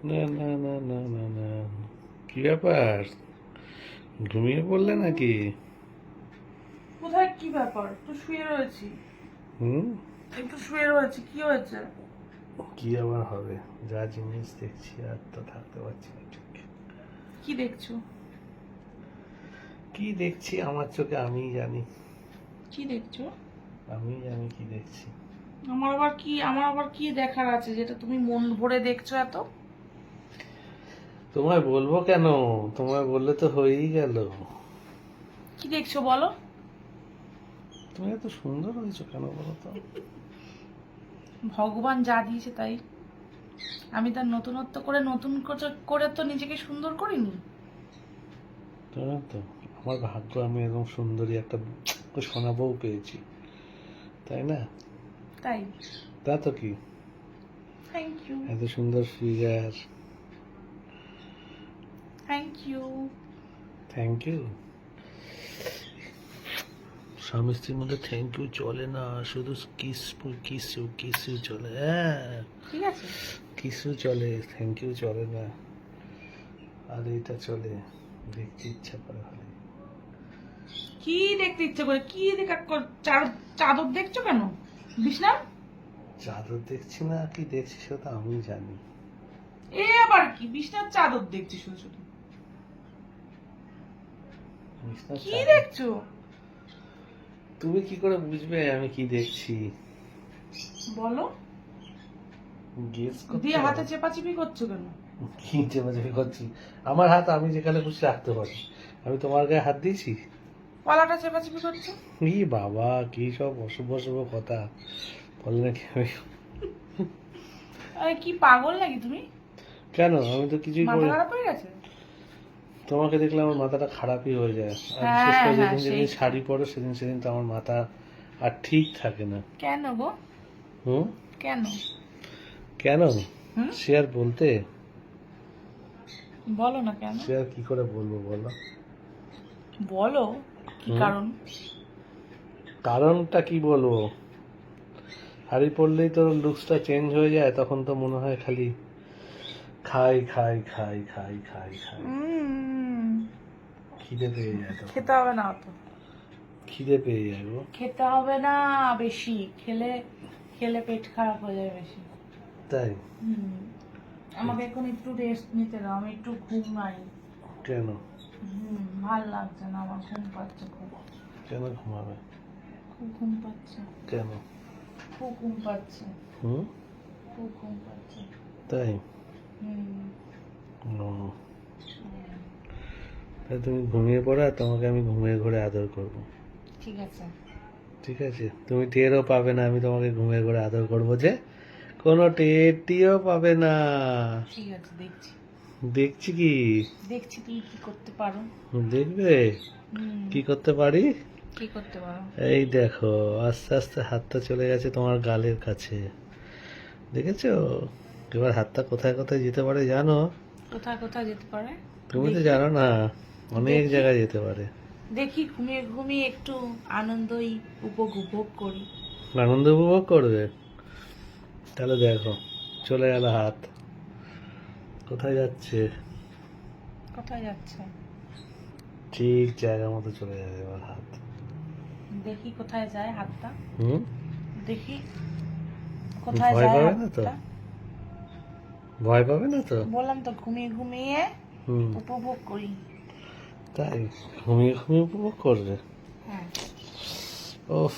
না না না না না না, কি ব্যাপার? ঘুমিয়ে পড়লে নাকি? কোথায় কি ব্যাপার? একটু শুয়ে রয়েছি। হুম? একটু শুয়ে রয়েছি, কি হয়েছে? কি আবার হবে? যা জিনিস দেখছি আর তো থাকতে পারছি না ঠিক। কি দেখছো? কি দেখছি আমার চোখে আমিই জানি। কি দেখছো? আমি জানি কি দেখছি। আমার আবার কি দেখার আছে যেটা তুমি মন ভরে দেখছো এত? তোমায় বলবো কেন? তোমায় বললে তো হয়েই গেল। কি দেখছো বলো? তুমি এত সুন্দর হয়েছো কেন বলো তো? ভগবান যা দিয়েছে তাই। আমি তার নতুনত্ব করে নতুন করে তো নিজেকে সুন্দর করিনি। জানো তো, আমার ভাগ্য আমি এরকম সুন্দরী একটা সোনা বউ পেয়েছি, তাই না? তাই। তা তো কি, থ্যাংক ইউ। এত সুন্দর figure. Thank you. Thank you. স্বামী স্ত্রীর মধ্যে থ্যাংক ইউ চলে না, শুধু কিসু চলে। হ্যাঁ, ঠিক আছে। কিসু চলে, থ্যাংক ইউ চলে না। আর এটা চলে, দেখতে ইচ্ছা করে খালি। কি দেখতে ইচ্ছে করে? কি চাদর দেখছো কেন? বিছনা? চাদর দেখছি না কি দেখছি সেটা আমি জানি। এ আবার কি? বিছনার চাদর দেখছি শুধু শুধু। বিছানার কি চাদর- দেখছো? তুমি কি করে বুঝবে আমি কি দেখছি? বলো। গেস করতে দিয়ে হাতে হবে। চেপাচিপি করছো কেন? কি চেপাচেপি করছি? আমার হাত আমি যেখানে খুশি রাখতে পারি। আমি তোমার গায়ে হাত দিয়েছি? কলাটা চেপাচিপি করছো? ই বাবা, কি সব অশুভ অশুভ কথা বলে নাকি আমি? আরে কি পাগল নাকি তুমি? কেন, আমি তো কিছুই মাথা করি। খারাপ হয়ে গেছে? তোমাকে দেখলে আমার মাথাটা খারাপই হয়ে যায়। আর হ্যাঁ, বিশেষ করে হ্যাঁ, যেদিন যেদিন সেই। শাড়ি পরো সেদিন সেদিন তো আমার মাথা আর ঠিক থাকে না। কেন গো? হুম? কেন? কেন? হুম? সে আর বলতে, বলো না কেন? সে আর কি করে বলবো বলো? বলো কি হুম? কারণ? কারণটা কি বলবো? শাড়ি পরলেই তো লুকসটা চেঞ্জ হয়ে যায়, তখন তো মনে হয় খালি খাই খাই খাই খাই খাই খাই। খিদে পেয়ে যায় তখন। খেতে হবে না অত। খিদে পেয়ে যায় গো। খেতে হবে না বেশি। খেলে খেলে পেট খারাপ হয়ে যায় বেশি। তাই? হুম। আমাকে এখন একটু রেস্ট নিতে দাও, আমি একটু ঘুমাই। কেন? ভাল লাগছে না, আমার ঘুম পাচ্ছে খুব। কেন ঘুমাবে? খুব ঘুম পাচ্ছে। কেন? খুব ঘুম পাচ্ছে। হুম? খুব ঘুম পাচ্ছে। তাই? হুম। ও, তাই তুমি ঘুমিয়ে পড়ো আর তোমাকে আমি ঘুমিয়ে ঘরে আদর করবো। ঠিক আছে। ঠিক আছে, তুমি টেরও পাবে না আমি তোমাকে ঘুমিয়ে ঘরে আদর করবো যে, কোনো টেরটিও পাবে না। ঠিক আছে, দেখছি। দেখছি কি? দেখছি তুমি কি করতে পারো। দেখবে হুম। কি করতে পারি? কি করতে পারো? এই দেখো, আস্তে আস্তে হাতটা চলে গেছে তোমার গালের কাছে, দেখেছো? এবার হাতটা কোথায় কোথায় যেতে পারে জানো? কোথায় কোথায় যেতে পারে? তুমি তো দেখি। জানো না, অনেক দেখি। জায়গায় যেতে পারে। দেখি, ঘুমিয়ে ঘুমিয়ে একটু আনন্দই উপভোগ করি। আনন্দ উপভোগ করবে? তাহলে দেখো, চলে গেল হাত, কোথায় যাচ্ছে? কোথায় যাচ্ছে? ঠিক জায়গা মতো চলে যাবে এবার হাত। দেখি কোথায় যায় হাতটা। হুম? দেখি কোথায় ভয় যায় পাবে না তো? হাতটা। ভয় পাবে না তো? বললাম তো ঘুমিয়ে ঘুমিয়ে হুম। উপভোগ করি। তাই? ঘুমিয়ে ঘুমিয়ে উপভোগ করবে? হ্যাঁ। ওফ,